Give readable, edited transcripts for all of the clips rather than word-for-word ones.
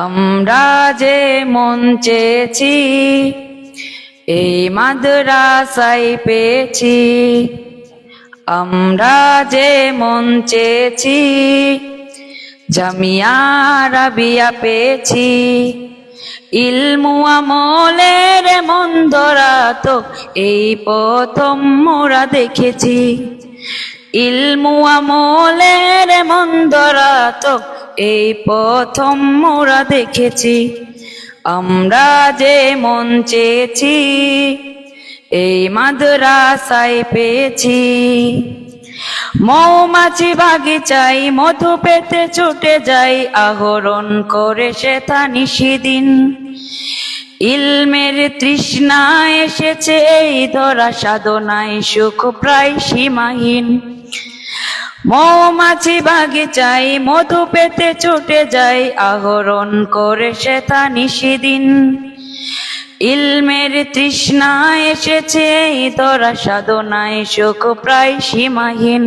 আমরা যে মন চেয়েছি এই মাদ্রাসায় পেয়েছি। আমরা যে মন চেয়েছি জামিয়া রাবিয়া পেয়েছি। ইলমু আমলের মন ধরা তো এই প্রথম মোরা দেখেছি। ইলমু আমলের মন ধরা তো এই প্রথম মোরা দেখেছি। আমরা যে মন চেয়েছি এই মাদ্রাসায় পেয়েছি। মৌমাছি বাগিচায় মধু পেতে ছুটে যাই, আহরণ করে সে তা নিশিদিন। ইলমের তৃষ্ণা এসেছে এই ধরা সাধনায়, সুখ প্রায় সীমাহীন। মৌমাছি বাগিচায় মধু পেতে ছুটে যাই, আহরণ করে সে তা নিশিদিন। ইলমের তৃষ্ণা এসেছে এই ধরা সাধনায়, সুখ প্রায় সীমাহীন।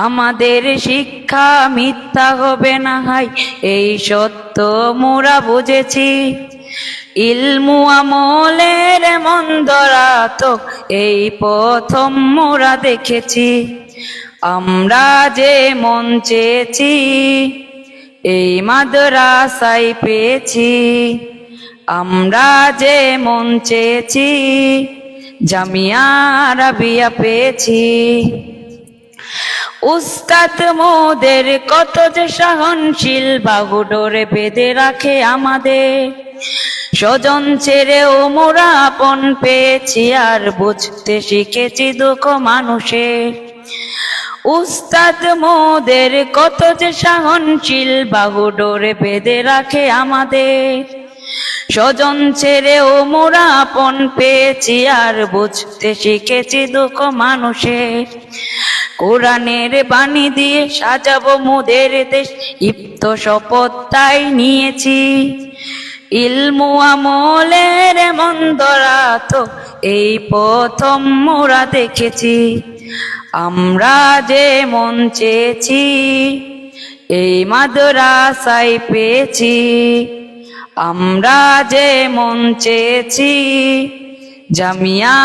আমাদের শিক্ষা মিথ্যা হবে না হাই, এই সত্য মোরা বুঝেছি। ইলমু আমলের মন ধরা তো এই প্রথম মোরা দেখেছি। আমরা যে মন চেয়েছি এই মাদ্রাসায় পেয়েছি। আমরা যে মন চেয়েছি জামিয়া রাবিয়া পেয়েছি। উস্তাদ মোদের কত যে সহনশীল, বাহু ডোরে বেঁধে রাখে আমাদের। স্বজন ছেড়েও মোরা আপন পেয়েছি, আর বুঝতে শিখেছি দুঃখ মানুষের। উস্তাদ মোদের কত যে সহনশীল, বাহু ডোরে বেঁধে রাখে আমাদের। স্বজন ছেড়েও মোরা আপন পেয়েছি, আর বুঝতে শিখেছি দুঃখ মানুষের। কোরআনের বাণী দিয়ে সাজাবো মোদের দেশ, ইপ্ত শপথ তাই নিয়েছি। ইলমু আমলের মন ধরা তো এই প্রথম মোরা দেখেছি। আমরা যে মন চেয়েছি এই মাদ্রাসায় পেয়েছি। আমরা যে মন চেয়েছি জামিয়া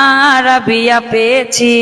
রাবিয়া পেয়েছি।